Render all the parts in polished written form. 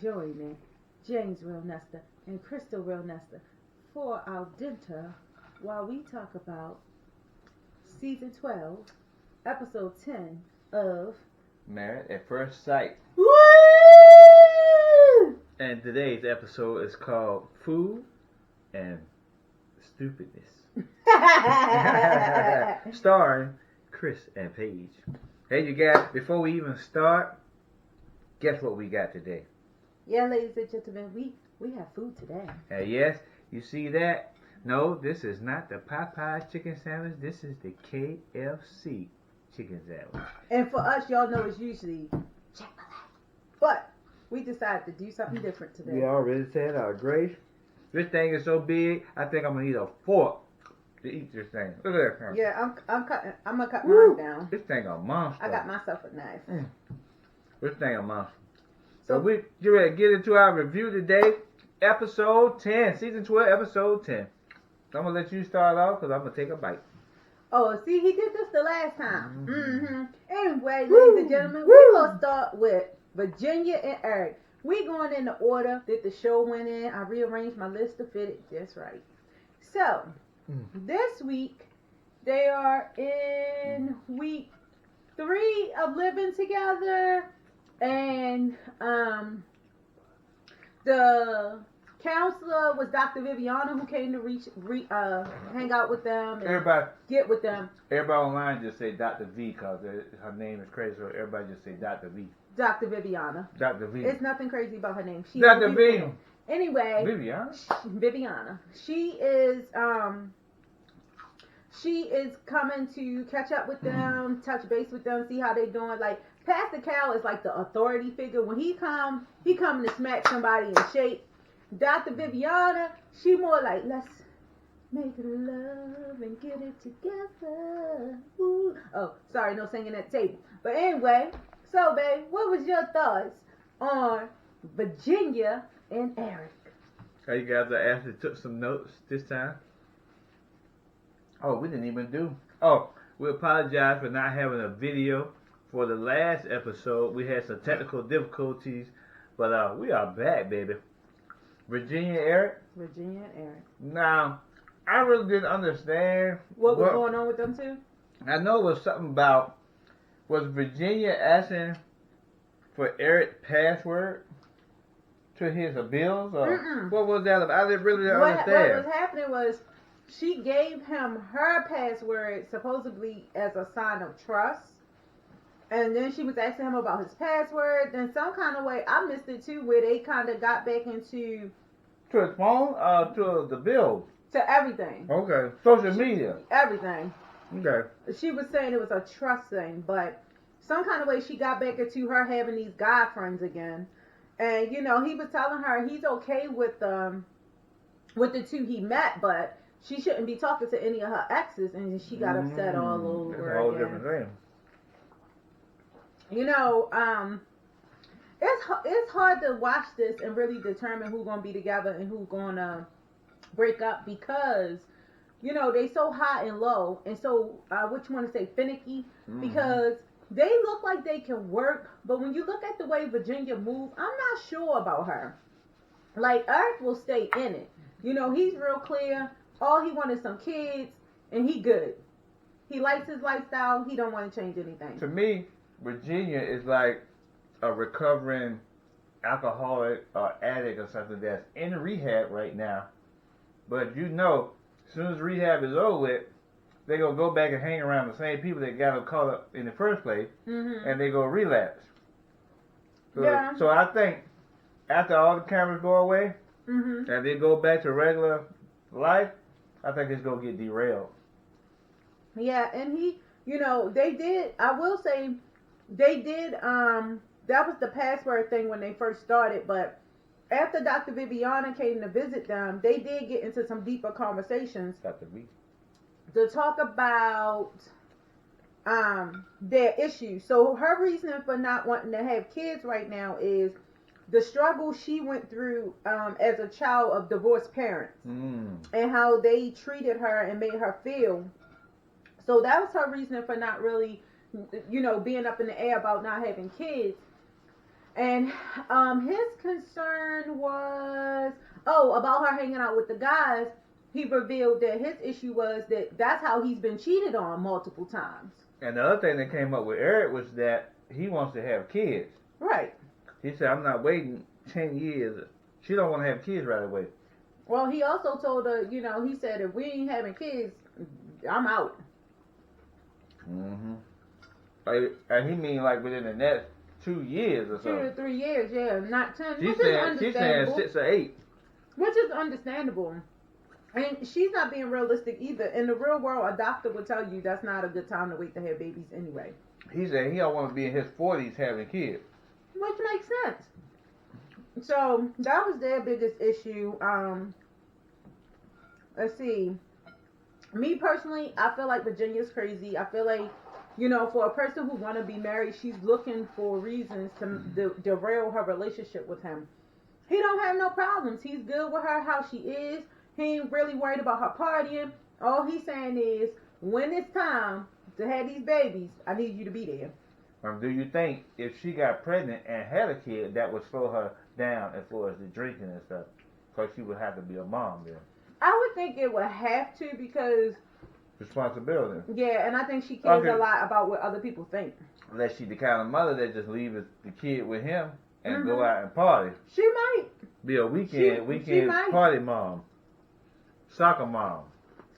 joining James RealNester and Crystal RealNester for our dinner while we talk about Season 12, Episode 10 of Married at First Sight. Woo! And today's episode is called Food and Stupidness. Starring Chris and Paige. Hey, you guys, before we even start, guess what we got today? Yeah, ladies and gentlemen, we have food today. Yes, you see that? No, this is not the Popeyes chicken sandwich. This is the KFC chicken sandwich. And for us, y'all know it's usually Chick-fil-A. But we decided to do something different today. We already said our grace. This thing is so big, I think I'm gonna need a fork to eat this thing. Look at that. Yeah, I'm gonna cut mine down. This thing a monster. I got myself a knife. This thing a monster. So we get ready to get into our review today. Episode 10. Season 12, episode 10. So I'm going to let you start off because I'm going to take a bite. Oh, see, he did this the last time. Anyway, ladies and gentlemen, we're going to start with Virginia and Eric. We're going in the order that the show went in. I rearranged my list to fit it just right. So, this week, they are in week 3 of living together. And the counselor was Dr. Viviana, who came to hang out with them and get with them. Everybody online just say Dr. V because her name is crazy, so everybody just say Dr. V. Dr. Viviana. Dr. V. It's nothing crazy about her name. Dr. V. Anyway. Viviana? Viviana. She is coming to catch up with them, touch base with them, see how they doing. Like, Pastor Cal is like the authority figure. When he coming to smack somebody in shape. Dr. Viviana, she more like, let's make love and get it together. Ooh. Oh, sorry, no singing at the table. But anyway, so babe, what was your thoughts on Virginia and Eric? Hey, you guys, I actually took some notes this time. Oh, we didn't even do. Oh, we apologize for not having a video for the last episode. We had some technical difficulties, but we are back, baby. Virginia and Eric. Virginia and Eric. Now, I really didn't understand what was going on with them two. I know it was something about, was Virginia asking for Eric's password to his bills, or what was that about? I didn't really understand. What was happening was, she gave him her password supposedly as a sign of trust. And then she was asking him about his password. Then some kind of way, I missed it too, where they kind of got back into... To his phone? To the bills? To everything. Okay. Social media? Everything. Okay. She was saying it was a trust thing, but some kind of way she got back into her having these guy friends again. And, you know, he was telling her he's okay with the two he met, but... she shouldn't be talking to any of her exes, and she got upset all over again. That's a whole different thing. You know, it's hard to watch this and really determine who's gonna be together and who's gonna break up because, you know, they so high and low, and so what you want to say, finicky, because they look like they can work, but when you look at the way Virginia moves, I'm not sure about her. Like, Eric will stay in it. You know, he's real clear. All he wanted some kids, and he good. He likes his lifestyle. He don't want to change anything. To me, Virginia is like a recovering alcoholic or addict or something that's in rehab right now. But you know, as soon as rehab is over with, they're going to go back and hang around the same people that got them caught up in the first place, and they go relapse. So I think after all the cameras go away, and they go back to regular life, I think it's going to get derailed. Yeah, and he, you know, they did, I will say, they did, that was the password thing when they first started, but after Dr. Viviana came to visit them, they did get into some deeper conversations. Dr. V. To talk about their issues. So her reason for not wanting to have kids right now is the struggle she went through as a child of divorced parents and how they treated her and made her feel. So that was her reason for not really, you know, being up in the air about not having kids. And his concern was, about her hanging out with the guys. He revealed that his issue was that that's how he's been cheated on multiple times. And the other thing that came up with Eric was that he wants to have kids. Right. He said, I'm not waiting 10 years. She don't want to have kids right away. Well, he also told her, he said, if we ain't having kids, I'm out. Mm-hmm. And he mean like within the next 2 years or so. 2 to 3 years, yeah, not 10. She's saying 6 or 8. Which is understandable. And she's not being realistic either. In the real world, a doctor would tell you that's not a good time to wait to have babies anyway. He said he don't want to be in his 40s having kids. Which makes sense. So that was their biggest issue. Let's see. Me personally, I feel like Virginia's crazy. I feel like, for a person who want to be married, she's looking for reasons to derail her relationship with him. He don't have no problems. He's good with her how she is. He ain't really worried about her partying. All he's saying is, when it's time to have these babies, I need you to be there. Do you think if she got pregnant and had a kid, that would slow her down as far as the drinking and stuff? Because she would have to be a mom then. I would think it would have to because... responsibility. Yeah, and I think she cares a lot about what other people think. Unless she's the kind of mother that just leaves the kid with him and go out and party. She might. Be a weekend party mom. Soccer mom.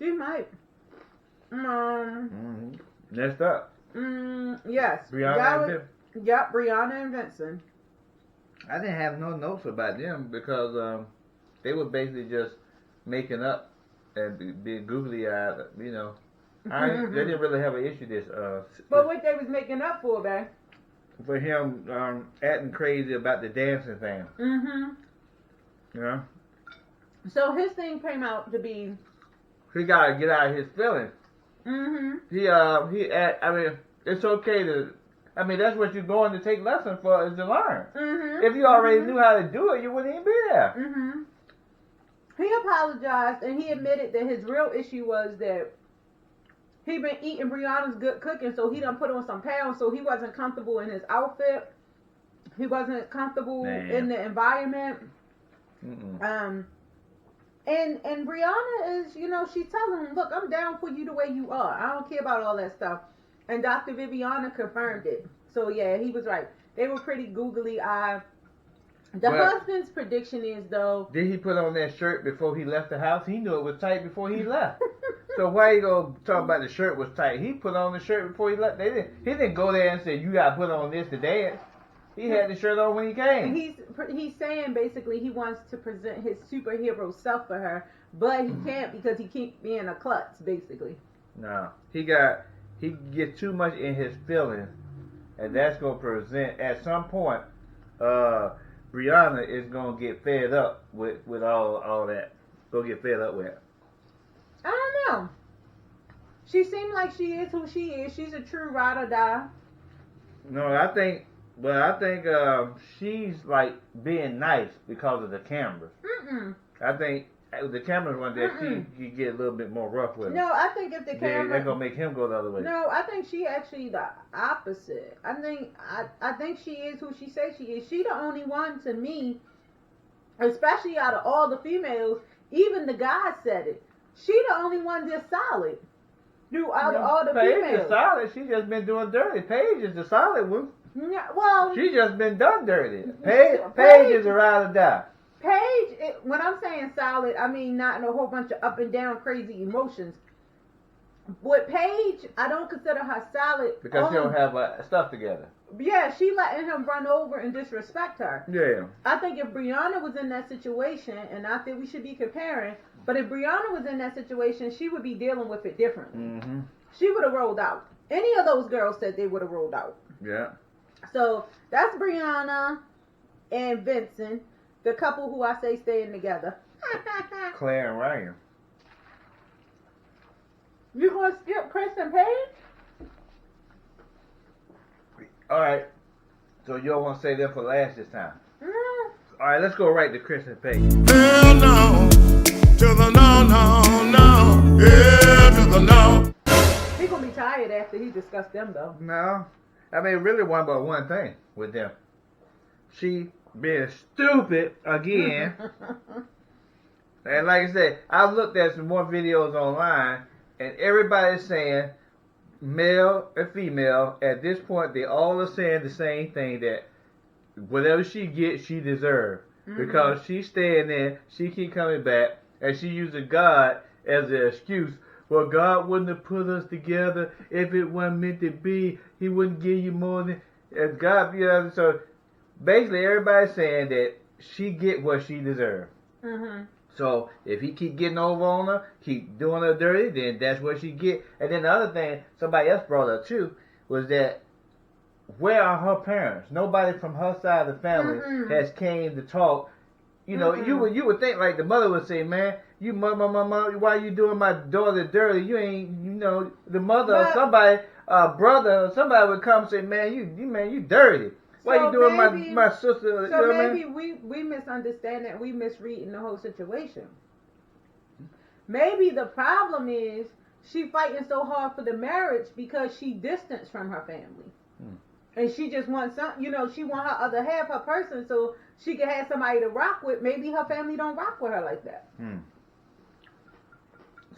She might. Next up. Yes. Brianna Brianna and Vincent. I didn't have no notes about them because they were basically just making up and being googly eyed, They didn't really have an issue this. But what they was making up for, babe? For him acting crazy about the dancing thing. Yeah. So his thing came out to be he gotta get out of his feelings. It's okay to. That's what you're going to take lessons for is to learn. If you already knew how to do it, you wouldn't even be there. He apologized and he admitted that his real issue was that he been eating Brianna's good cooking, so he done put on some pounds, so he wasn't comfortable in his outfit. He wasn't comfortable in the environment. And Brianna is, she's telling him, look, I'm down for you the way you are. I don't care about all that stuff. And Dr. Viviana confirmed it. So yeah, he was right. They were pretty googly eyed. The husband's prediction is though. Did he put on that shirt before he left the house? He knew it was tight before he left. So why you gonna talk about the shirt was tight? He put on the shirt before he left. He didn't go there and say you gotta put on this to dance. He had the shirt on when he came. He's saying basically he wants to present his superhero self for her, but he can't because he keeps being a klutz basically. No, he gets too much in his feelings, and that's gonna present at some point. Brianna is gonna get fed up with all that. Go get fed up with it. I don't know. She seemed like she is who she is. She's a true ride or die. No, I think she's like being nice because of the cameras. I think the cameras one that she get a little bit more rough with. No, I think if the camera, they're gonna make him go the other way. No, I think she actually the opposite. I think she is who she says she is. She the only one to me, especially out of all the females, even the guys said it. She the only one that's solid. Throughout all the Paige females. is solid. She just been doing dirty. Paige is the solid one. Yeah, well, she just been done dirty. Paige is a ride or die. Paige, when I'm saying solid, I mean not in a whole bunch of up and down crazy emotions. With Paige, I don't consider her solid because she don't have stuff together. Yeah, she letting him run over and disrespect her. Yeah. I think if Brianna was in that situation, and not that we should be comparing, but if Brianna was in that situation, she would be dealing with it differently. She would have rolled out. Any of those girls said they would have rolled out. Yeah. So that's Brianna and Vincent, the couple who I say staying together. Claire and Ryan. You gonna skip Chris and Paige? Alright. So you don't want to say them for last this time? Alright, let's go right to Chris and Paige. Hell no. To the no. Yeah, to the no. He's gonna be tired after he discussed them though. No. I mean, really one thing with them. she being stupid again. And like I said, I looked at some more videos online, and everybody's saying, male and female, at this point, they all are saying the same thing, that whatever she gets, she deserves. Because she's staying there, she keep coming back, and she using God as an excuse. Well, God wouldn't have put us together if it wasn't meant to be. He wouldn't give you more than... And God, you know, so basically everybody's saying that she get what she deserves. So if he keep getting over on her, keep doing her dirty, then that's what she get. And then the other thing somebody else brought up too was that, where are her parents? Nobody from her side of the family has came to talk. You know, you would think like the mother would say, man, you mama, why you doing my daughter dirty? You ain't, you know, the mother or somebody, brother or somebody would come and say, man, you dirty. Why you doing my sister? So you know maybe we misunderstand that, we misreading the whole situation. Maybe the problem is she fighting so hard for the marriage because she distanced from her family. And she just wants some, you know, she want her other half, her person, so she can have somebody to rock with. Maybe her family don't rock with her like that.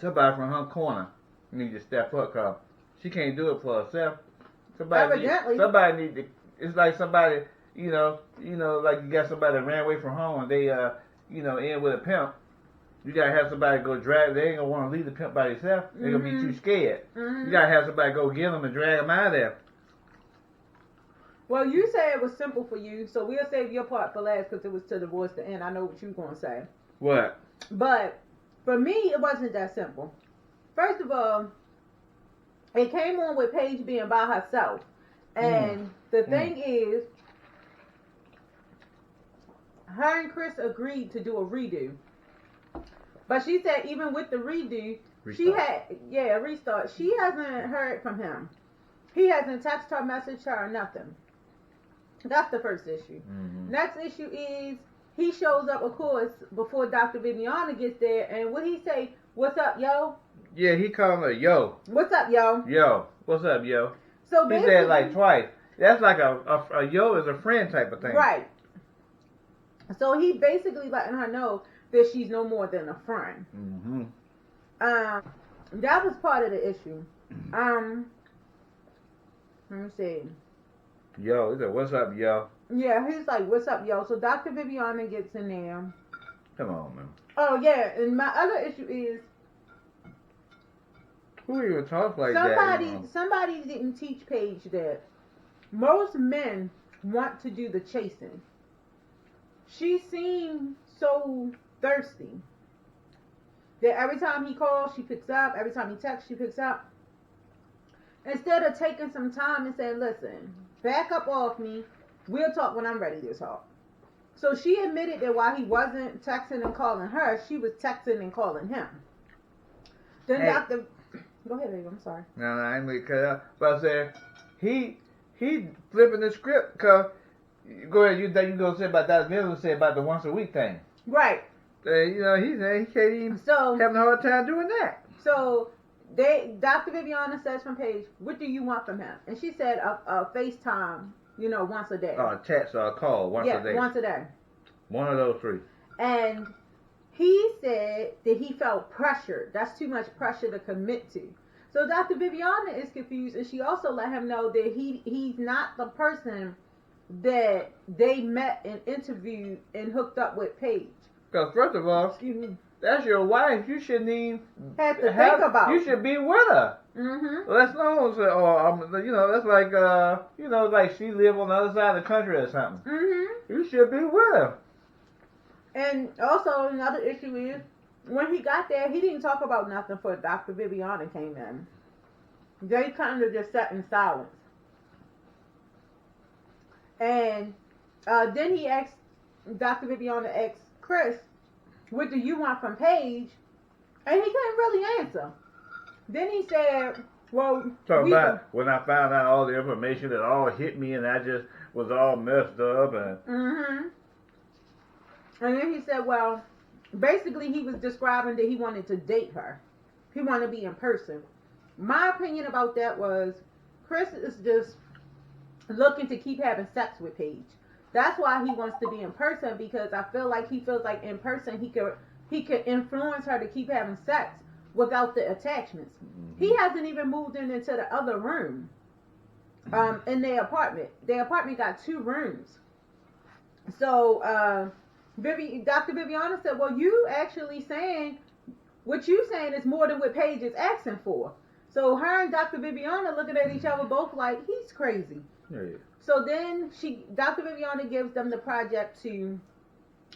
Somebody from her corner need to step up, cause she can't do it for herself. Somebody need to. It's like somebody, you know, like you got somebody that ran away from home and they, you know, in with a pimp. You gotta have somebody go drag. They ain't gonna want to leave the pimp by themselves. They're gonna be too scared. You gotta have somebody go get them and drag them out of there. Well, you say it was simple for you, so we'll save your part for last because it was to divorce the end. I know what you're going to say. What? But for me, it wasn't that simple. First of all, it came on with Paige being by herself. And the thing is, her and Chris agreed to do a redo. But she said even with the redo, restart. She hasn't heard from him. He hasn't texted her, messaged her, or nothing. That's the first issue. Next issue is he shows up, of course, before Dr. Viviana gets there, and what he say? What's up, yo? Yeah, he called her yo. What's up, yo? Yo, what's up, yo? So he said like twice. That's like a yo is a friend type of thing. Right. So he basically letting her know that she's no more than a friend. That was part of the issue. Let me see. Yo, he said, what's up, yo? Yeah, he's like, what's up, yo? So Dr. Viviana gets in there. Come on, man. Oh, yeah, and my other issue is... Who even talks like that? Somebody didn't teach Paige that most men want to do the chasing. She seemed so thirsty that every time he calls, she picks up. Every time he texts, she picks up. Instead of taking some time and saying, listen, back up off me. We'll talk when I'm ready to talk. So she admitted that while he wasn't texting and calling her, she was texting and calling him. Then Dr. Go ahead, baby. I'm sorry. No, I ain't going to cut out. But I said, he flipping the script because, go ahead, you going to say about Dr. Miller say about the once a week thing. Right. You know, he can't even having a hard time doing that. So... Dr. Viviana says from Paige, what do you want from him? And she said a FaceTime, you know, once a day. A text or a call once a day. Yeah, once a day. One of those three. And he said that he felt pressured. That's too much pressure to commit to. So Dr. Viviana is confused, and she also let him know that he's not the person that they met and interviewed and hooked up with Paige. Because first of all, that's your wife. You shouldn't even have to think about. You should be with her. That's no, you know, that's like you know, like she live on the other side of the country or something. You should be with her. And also another issue is when he got there, he didn't talk about nothing for Dr. Viviana came in. They kind of just sat in silence. And then he asked, Dr. Viviana asked Chris, what do you want from Paige? And he couldn't really answer. Then he said, well... when I found out all the information, it all hit me and I just was all messed up. And And then he said, well, basically he was describing that he wanted to date her. He wanted to be in person. My opinion about that was, Chris is just looking to keep having sex with Paige. That's why he wants to be in person, because I feel like he feels like in person he could influence her to keep having sex without the attachments. Mm-hmm. He hasn't even moved into the other room in their apartment. Their apartment got 2 rooms. So Dr. Viviana said, well, you actually saying what you saying is more than what Paige is asking for. So her and Dr. Viviana looking at each other both like, he's crazy. Yeah. So then Dr. Viviana gives them the project to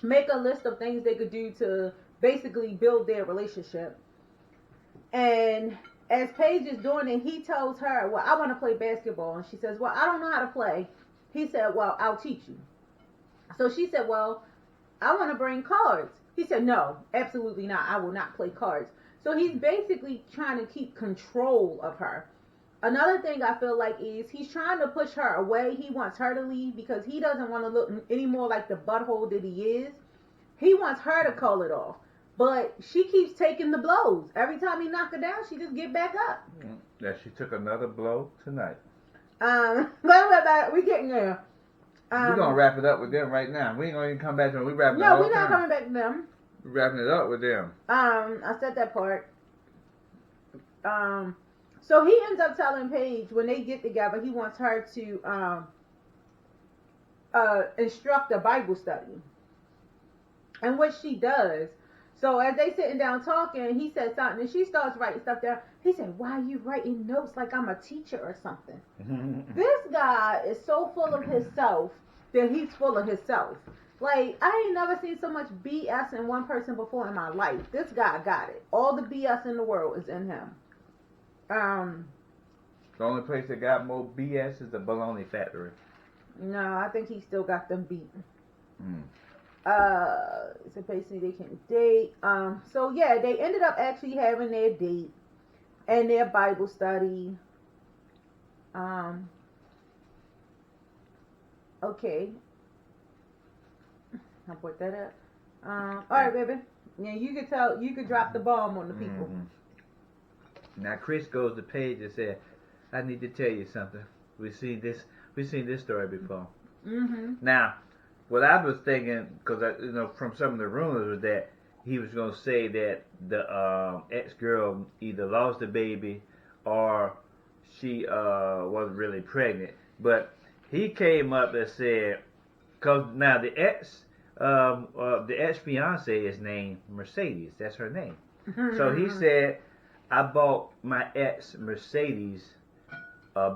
make a list of things they could do to basically build their relationship. And as Paige is doing it, he tells her, well, I want to play basketball. And she says, well, I don't know how to play. He said, well, I'll teach you. So she said, well, I want to bring cards. He said, no, absolutely not. I will not play cards. So he's basically trying to keep control of her. Another thing I feel like is he's trying to push her away. He wants her to leave because he doesn't want to look any more like the butthole that he is. He wants her to call it off. But she keeps taking the blows. Every time he knock her down, she just get back up. Yeah, she took another blow tonight. We getting there. We're going to wrap it up with them right now. We ain't going to even come back to them. We're not coming back to them. We're wrapping it up with them. I said that part. So he ends up telling Paige when they get together, he wants her to instruct a Bible study. And what she does, so as they sitting down talking, he said something, and she starts writing stuff down. He said, why are you writing notes like I'm a teacher or something? This guy is so full of himself that he's full of himself. Like, I ain't never seen so much BS in one person before in my life. This guy got it. All the BS in the world is in him. The only place that got more BS is the Bologna Factory. No, I think he still got them beat. So basically they can date. So yeah, they ended up actually having their date and their Bible study. Okay. I'll put that up. All right, baby. Yeah, you could drop the bomb on the people. Now Chris goes to Paige and said, I need to tell you something. We've seen this story before. Now, what I was thinking, because from some of the rumors, was that he was going to say that the ex-girl either lost the baby or she wasn't really pregnant. But he came up and said, because now the ex-fiance is named Mercedes. That's her name. So he said, I bought my ex Mercedes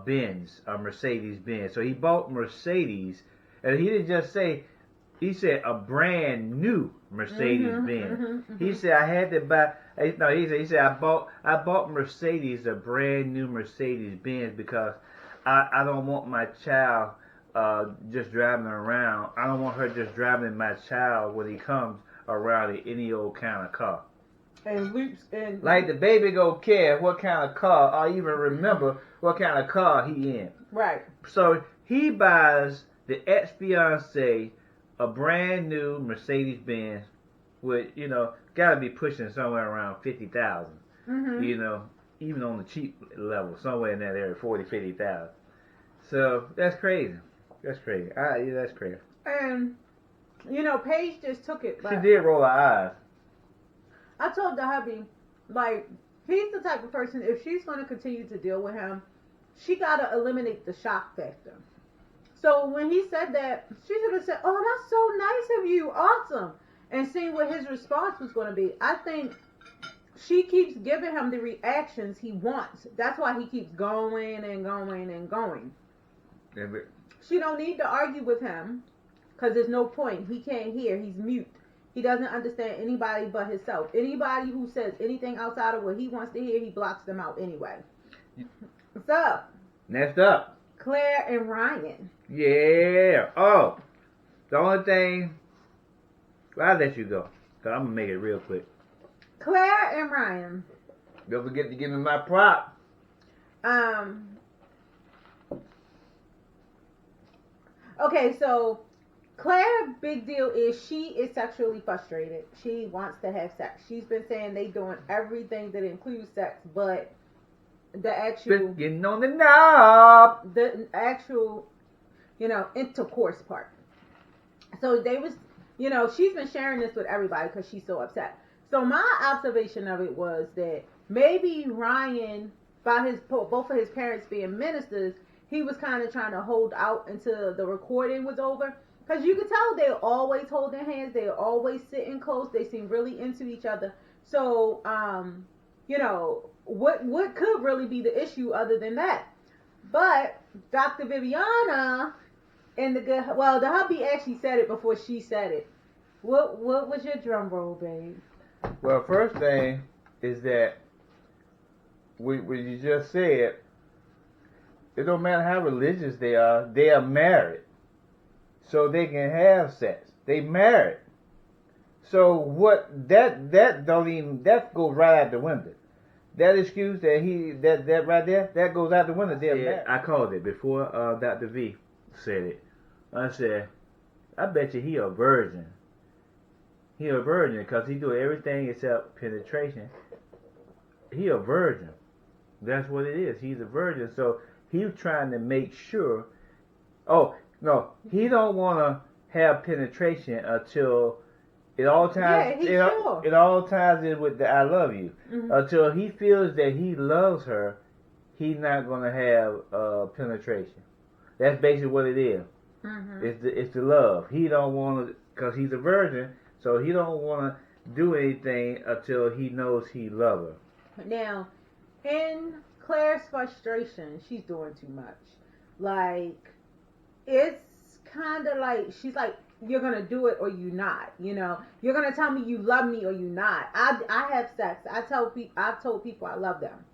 Benz, a Mercedes Benz. So he bought Mercedes, and he didn't just say, he said a brand new Mercedes Benz. He said I had to buy. No, he said I bought Mercedes, a brand new Mercedes Benz, because I don't want my child just driving around. I don't want her just driving my child when he comes around in any old kind of car. And loops and like the baby go care what kind of car or even remember what kind of car he in. Right. So he buys the ex-fiance a brand new Mercedes Benz with, gotta be pushing somewhere around 50,000. Even on the cheap level, somewhere in that area, 40, 50,000. So that's crazy. That's crazy. That's crazy. And Paige just took it. She did roll her eyes. I told the hubby, like, he's the type of person, if she's going to continue to deal with him, she got to eliminate the shock factor. So when he said that, she should have said, oh, that's so nice of you, awesome, and seeing what his response was going to be. I think she keeps giving him the reactions he wants. That's why he keeps going and going and going. Yeah, but she don't need to argue with him, because there's no point. He can't hear. He's mute. He doesn't understand anybody but himself. Anybody who says anything outside of what he wants to hear, he blocks them out anyway. What's up? Next up, Claire and Ryan. Yeah. Oh, the only thing, well, I'll let you go, because I'm going to make it real quick. Claire and Ryan. Don't forget to give me my prop. Okay, so Claire, big deal is she is sexually frustrated. She wants to have sex. She's been saying they doing everything that includes sex, but the actual getting on the knob. The actual, intercourse part. So they was, she's been sharing this with everybody because she's so upset. So my observation of it was that maybe Ryan, by both of his parents being ministers, he was kind of trying to hold out until the recording was over. Because you could tell they're always holding hands. They're always sitting close. They seem really into each other. So, what could really be the issue other than that? But Dr. Viviana and the hubby actually said it before she said it. What was your drum roll, babe? Well, first thing is that what you just said, it don't matter how religious they are married. So they can have sex. They married. So what that goes right out the window. That excuse that right there, that goes out the window. They're married. I called it before Dr. V said it. I said, I bet you he a virgin. He a virgin because he do everything except penetration. He a virgin. That's what it is. He's a virgin. So he's trying to make sure. Oh, no, he don't want to have penetration until it all ties. It all ties in with the "I love you." Mm-hmm. Until he feels that he loves her, he's not going to have penetration. That's basically what it is. Mm-hmm. It's the love. He don't want to, because he's a virgin, so he don't want to do anything until he knows he loves her. Now, in Claire's frustration, she's doing too much. Like, it's kind of like, she's like, you're going to do it or you not, You're going to tell me you love me or you not. I have sex. I've told people I love them.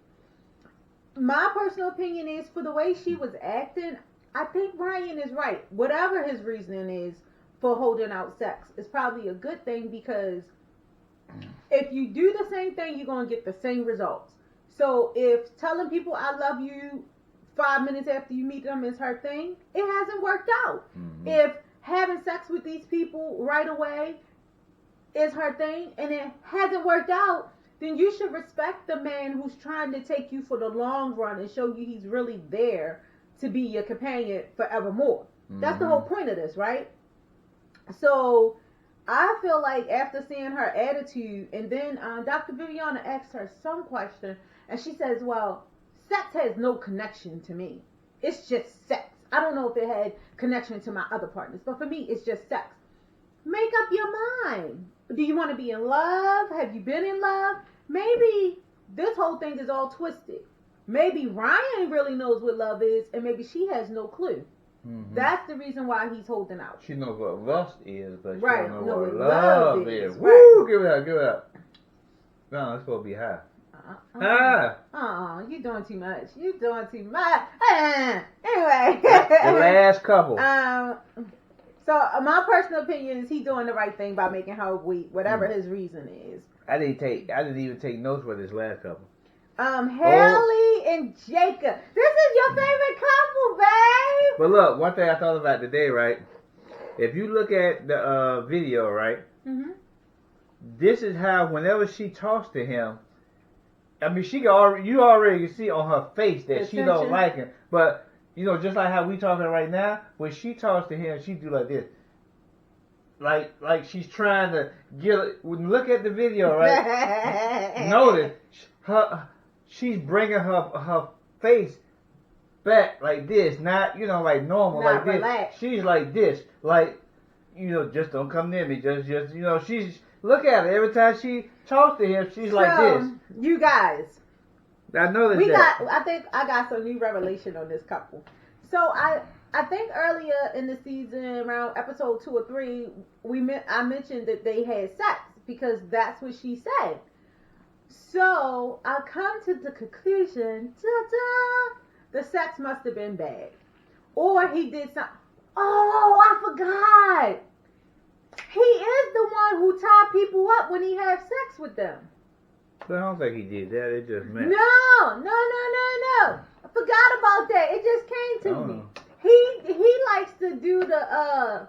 My personal opinion is, for the way she was acting, I think Ryan is right. Whatever his reasoning is for holding out sex, it's probably a good thing, because if you do the same thing, you're going to get the same results. So if telling people I love you 5 minutes after you meet them is her thing, it hasn't worked out. Mm-hmm. If having sex with these people right away is her thing and it hasn't worked out, then you should respect the man who's trying to take you for the long run and show you he's really there to be your companion forevermore. Mm-hmm. That's the whole point of this, right? So I feel like after seeing her attitude, and then Dr. Viviana asked her some question, and she says, well, sex has no connection to me. It's just sex. I don't know if it had connection to my other partners, but for me, it's just sex. Make up your mind. Do you want to be in love? Have you been in love? Maybe this whole thing is all twisted. Maybe Ryan really knows what love is, and maybe she has no clue. Mm-hmm. That's the reason why he's holding out. She knows what lust is, but she right. don't know what love is. Right. Woo! Give it up. No, it's supposed to be high. You're doing too much. Anyway. The last couple. So my personal opinion is he's doing the right thing by making her weak, whatever his reason is. I didn't even take notes for this last couple. Haley and Jacob. This is your favorite couple, babe. But look, one thing I thought about today, right? If you look at the video, right? Mm-hmm. This is how whenever she talks to him, I mean, you already see on her face that she don't like him. But, just like how we talking right now, when she talks to him, she do like this. Like she's trying to look at the video, right? Notice, she's bringing her face back like this. Not, like normal, not like relaxed. this. She's like this. Like, just don't come near me. Just, she's... Look at her. Every time she talks to him, she's like this. You guys. I know I think I got some new revelation on this couple. So I think earlier in the season, around episode 2 or 3, I mentioned that they had sex because that's what she said. So I come to the conclusion, the sex must have been bad. Or he did something. Oh, I forgot. He is the one who tied people up when he had sex with them. But I don't think he did that. It just meant. No. I forgot about that. It just came to me. He likes to do the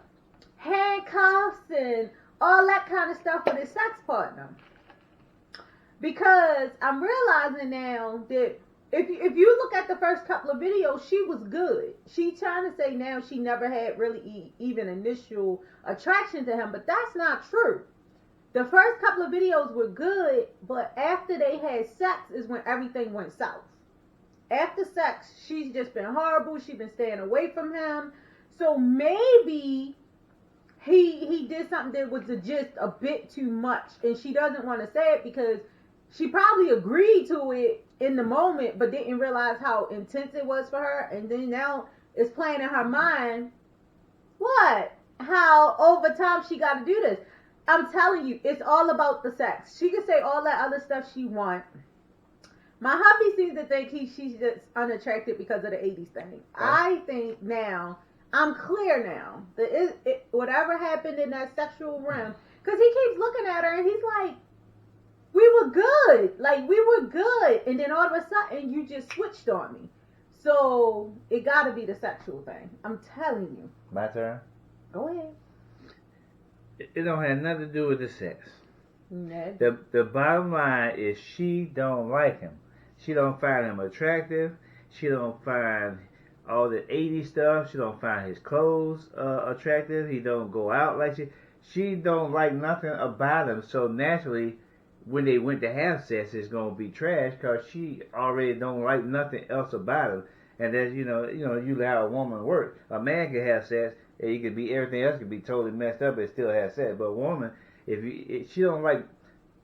handcuffs and all that kind of stuff with his sex partner. Because I'm realizing now that if you look at the first couple of videos, she was good. She trying to say now she never had really even initial attraction to him, but that's not true. The first couple of videos were good, but after they had sex is when everything went south. After sex, she's just been horrible. She's been staying away from him. So maybe he did something that was just a bit too much, and she doesn't want to say it because she probably agreed to it in the moment, but didn't realize how intense it was for her. And then now it's playing in her mind, how over time she got to do this. I'm telling you, it's all about the sex. She can say all that other stuff she wants. My hubby seems to think she's just unattractive because of the 80s thing. I think now, I'm clear now. Whatever happened in that sexual realm, because he keeps looking at her and he's like, we were good. Like, we were good. And then all of a sudden, you just switched on me. So, it got to be the sexual thing. I'm telling you. My turn? Go ahead. It don't have nothing to do with the sex. No. The bottom line is she don't like him. She don't find him attractive. She don't find all the 80s stuff. She don't find his clothes attractive. He don't go out like she don't like nothing about him. So naturally, when they went to have sex, it's gonna be trash because she already don't like nothing else about him. And then you let a woman work. A man can have sex and he could be everything else could be totally messed up and still have sex. But a woman, if she don't like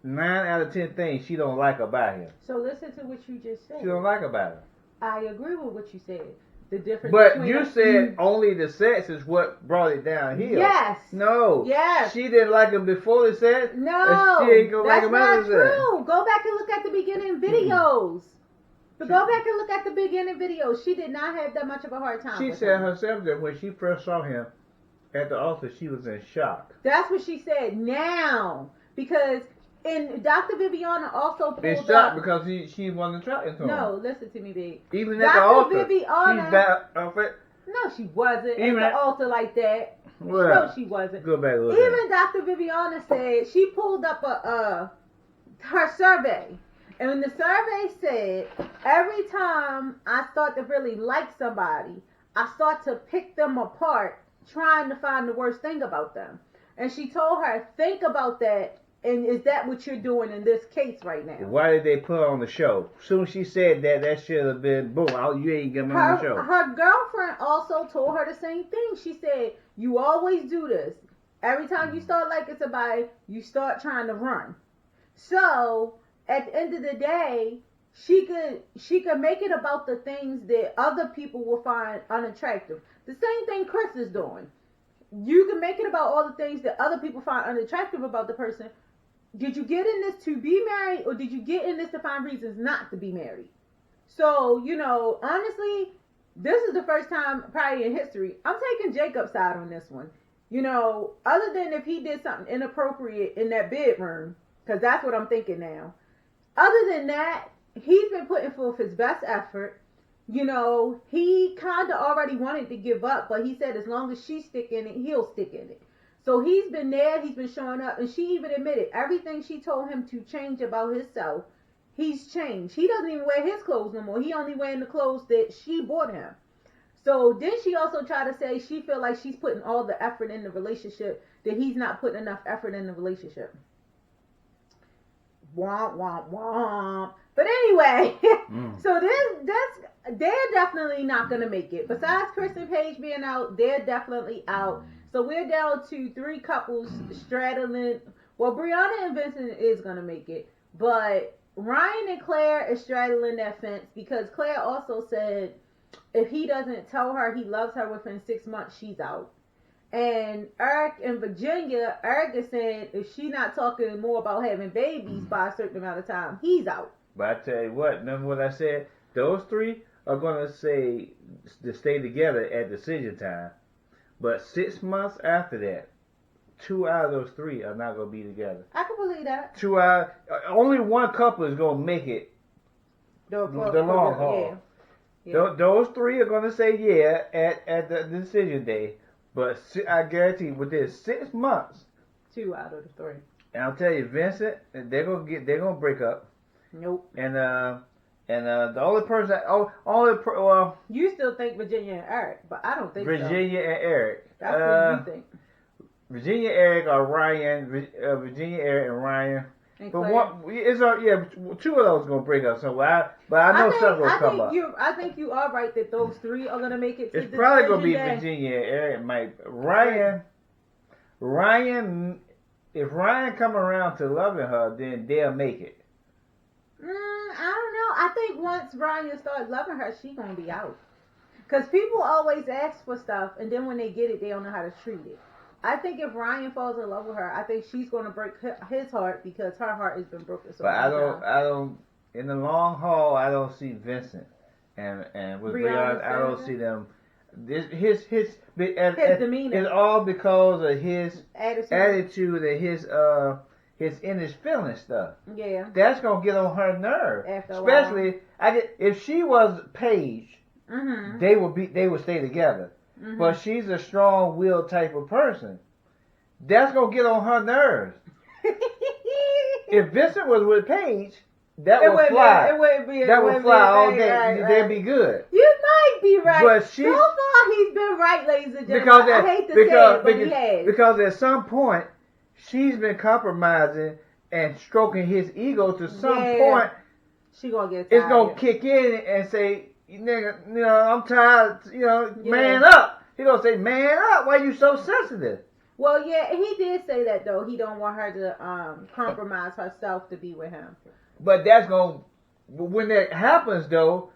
9 out of 10 things she don't like about him. So listen to what you just said. She don't like about him. I agree with what you said. The difference. But you said only the sex is what brought it downhill. Yes. No. Yes. She didn't like him before the sex. No. She ain't gonna like him after the sex. True. Go back and look at the beginning videos. But go back and look at the beginning videos. She did not have that much of a hard time. She said herself that when she first saw him at the altar, she was in shock. That's what she said. Now, because Dr. Viviana also pulled in shock because she wasn't attracted to him. No, listen to me, babe. Even at the altar, Viviana, no, she wasn't even at the altar like that. Well, no, she wasn't. Go back. Even Dr. Viviana said she pulled up her survey. And when the survey said, every time I start to really like somebody, I start to pick them apart, trying to find the worst thing about them. And she told her, think about that, and is that what you're doing in this case right now? Why did they put her on the show? Soon as she said that should have been, boom, you ain't getting on the show. Her girlfriend also told her the same thing. She said, you always do this. Every time you start liking somebody, you start trying to run. So at the end of the day, she could make it about the things that other people will find unattractive. The same thing Chris is doing. You can make it about all the things that other people find unattractive about the person. Did you get in this to be married, or did you get in this to find reasons not to be married? So, honestly, this is the first time probably in history I'm taking Jacob's side on this one. Other than if he did something inappropriate in that bedroom, because that's what I'm thinking now. Other than that, he's been putting forth his best effort. He kind of already wanted to give up, but he said as long as she's sticking in it, he'll stick in it. So he's been there, he's been showing up, and she even admitted everything she told him to change about himself, he's changed. He doesn't even wear his clothes no more. He only wearing the clothes that she bought him. So then she also tried to say she feel like she's putting all the effort in the relationship, that he's not putting enough effort in the relationship. Womp, womp, womp. But anyway, so they're definitely not going to make it. Besides Chris and Paige being out, they're definitely out. So we're down to 3 couples straddling. Well, Brianna and Vincent is going to make it. But Ryan and Claire is straddling that fence because Claire also said if he doesn't tell her he loves her within 6 months, she's out. And Eric in Virginia, Eric is saying if she's not talking more about having babies by a certain amount of time, he's out. But I tell you what, remember what I said? Those 3 are going to say to stay together at decision time. But 6 months after that, 2 out of those 3 are not going to be together. I can believe that. 2 out, only one couple is going to make it the long haul. Yeah. Those 3 are going to say yeah at the decision day. But I guarantee within 6 months, 2 out of the 3. And I'll tell you, Vincent, they're gonna break up. Nope. And And the only person, well, you still think Virginia and Eric, but I don't think Virginia and Eric. That's what you think. Virginia, Eric, or Ryan. Virginia, Eric, and Ryan. And but Claire. two of those gonna break up somewhere. But I know some will come up. I think you are right that those three are gonna make it. To it's the probably gonna be day. Virginia and Eric. Mike, Ryan. If Ryan come around to loving her, then they'll make it. I don't know. I think once Ryan starts loving her, she's gonna be out. Cause people always ask for stuff, and then when they get it, they don't know how to treat it. I think if Ryan falls in love with her, I think she's gonna break his heart because her heart has been broken. So but I don't. In the long haul, I don't see Vincent and with Brianna. I don't see them. His demeanor is all because of his attitude and his inner feeling stuff. Yeah, that's gonna get on her nerve. Especially, if she was Paige, they would stay together. But she's a strong-willed type of person. That's gonna get on her nerves. If Vincent was with Paige, that would fly. That would fly all day. Right. They'd be good. You might be right. But so far, he's been right, ladies and gentlemen. Because I hate to say it, but he has. Because at some point, she's been compromising and stroking his ego to some point. She gonna get tired. It's gonna kick in and say, nigga, I'm tired. Man up. He gonna say, man up. Why you so sensitive? Well, yeah, he did say that though. He don't want her to compromise herself to be with him. But when that happens though,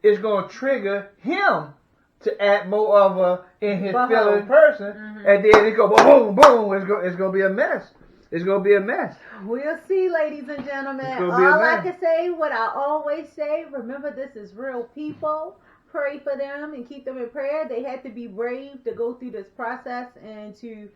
it's gonna trigger him to act more of a in his feeling person, and then it go boom, boom. It's gonna be a mess. It's gonna be a mess. We'll see, ladies and gentlemen. All I can say, what I always say, remember this is real people. Pray for them and keep them in prayer. They had to be brave to go through this process and to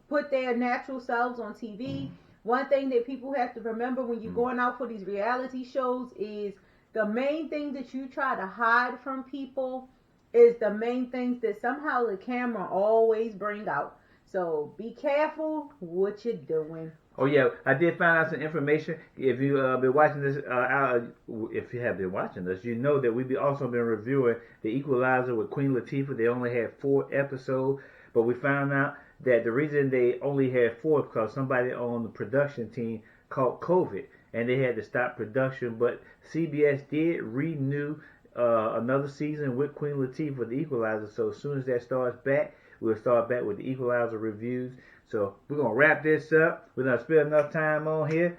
put their natural selves on TV. One thing that people have to remember when you're going out for these reality shows is the main thing that you try to hide from people is the main things that somehow the camera always bring out. So be careful what you're doing. Oh yeah, I did find out some information. If you been watching this, if you have been watching this, you know that we've also been reviewing The Equalizer with Queen Latifah. They only had 4 episodes, but we found out that the reason they only had 4 is because somebody on the production team caught COVID and they had to stop production. But CBS did renew another season with Queen Latifah, The Equalizer. So as soon as that starts back, we'll start back with The Equalizer reviews. So we're going to wrap this up. We're going to spend enough time on here.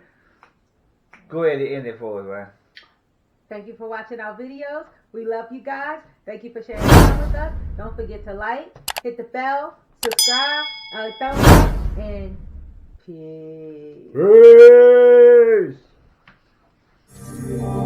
Go ahead and end it for us, Ryan. Thank you for watching our videos. We love you guys. Thank you for sharing time with us. Don't forget to like, hit the bell, subscribe, thumbs up, and peace. Peace.